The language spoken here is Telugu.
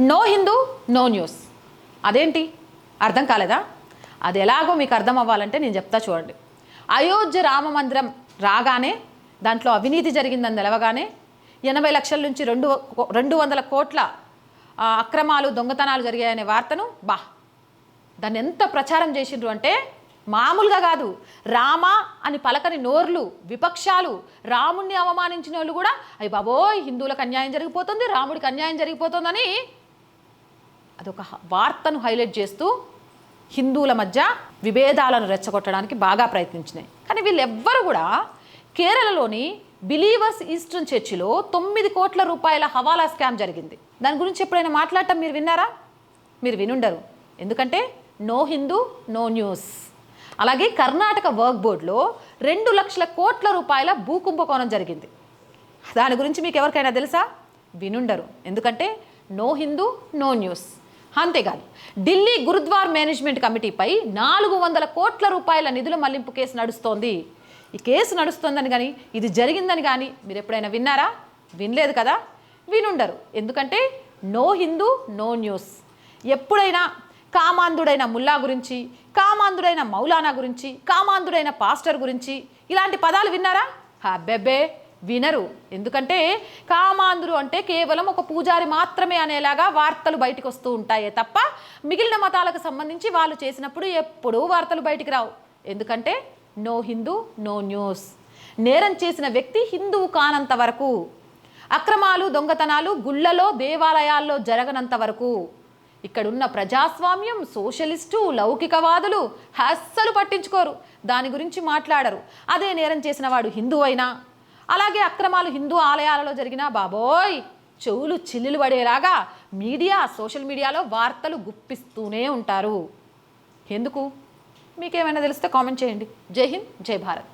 No Hindu no news. అదేంటి అర్థం కాలేదా? అది ఎలాగో మీకు అర్థం అవ్వాలంటే నేను చెప్తా చూడండి. అయోధ్య రామ మందిరం రాగానే దాంట్లో అవినీతి జరిగిందని తెలవగానే 80 లక్షల నుంచి 200 కోట్ల అక్రమాలు దొంగతనాలు జరిగాయనే వార్తను దాన్ని ఎంత ప్రచారం చేసిండ్రు అంటే మామూలుగా కాదు. రామ అని పలకని నోర్లు, విపక్షాలు, రాముణ్ణి అవమానించిన వాళ్ళు కూడా అయ్యి బాబోయ్ హిందువులకు అన్యాయం జరిగిపోతుంది, రాముడికి అన్యాయం జరిగిపోతుందని అదొక వార్తను హైలైట్ చేస్తూ హిందువుల మధ్య విభేదాలను రెచ్చగొట్టడానికి బాగా ప్రయత్నించినాయి. కానీ వీళ్ళెవ్వరూ కూడా కేరళలోని బిలీవర్స్ ఈస్టర్న్ చర్చిలో 9 కోట్ల రూపాయల హవాలా స్కామ్ జరిగింది. దాని గురించి ఎప్పుడైనా మాట్లాడటం మీరు విన్నారా? మీరు వినుండరు. ఎందుకంటే నో హిందూ నో న్యూస్. అలాగే కర్ణాటక వర్క్ బోర్డులో 2 లక్షల కోట్ల రూపాయల భూకుంభకోణం జరిగింది. దాని గురించి మీకు ఎవరికైనా తెలుసా? వినుండరు. ఎందుకంటే నో హిందూ నో న్యూస్. అంతేకాదు ఢిల్లీ గురుద్వార్ మేనేజ్మెంట్ కమిటీపై 400 కోట్ల రూపాయల నిధుల మళ్లింపు కేసు నడుస్తోంది. ఈ కేసు నడుస్తోందని కానీ ఇది జరిగిందని కానీ మీరు ఎప్పుడైనా విన్నారా? వినలేదు కదా, వినుండరు. ఎందుకంటే నో హిందూ నో న్యూస్. ఎప్పుడైనా కామాంధుడైన ముల్లా గురించి, కామాంధుడైన మౌలానా గురించి, కామాంధుడైన పాస్టర్ గురించి ఇలాంటి పదాలు విన్నారా? అబ్బెబ్బే వినరు. ఎందుకంటే కామాంధుడు అంటే కేవలం ఒక పూజారి మాత్రమే అనేలాగా వార్తలు బయటకు వస్తూ ఉంటాయే తప్ప మిగిలిన మతాలకు సంబంధించి వాళ్ళు చేసినప్పుడు ఎప్పుడూ వార్తలు బయటికి రావు. ఎందుకంటే నో హిందూ నో న్యూస్. నేరం చేసిన వ్యక్తి హిందువు కానంత వరకు, అక్రమాలు దొంగతనాలు గుళ్ళలో దేవాలయాల్లో జరగనంత వరకు ఇక్కడున్న ప్రజాస్వామ్యం, సోషలిస్టు, లౌకికవాదులు అస్సలు పట్టించుకోరు, దాని గురించి మాట్లాడరు. అదే నేరం చేసిన వాడు హిందువు అయినా, అలాగే అక్రమాలు హిందూ ఆలయాలలో జరిగినా బాబోయ్ చెవులు చిల్లులు పడేలాగా మీడియా, సోషల్ మీడియాలో వార్తలు గుప్పిస్తూనే ఉంటారు. ఎందుకు? మీకేమైనా తెలిస్తే కామెంట్ చేయండి. జై హింద్, జై భారత్.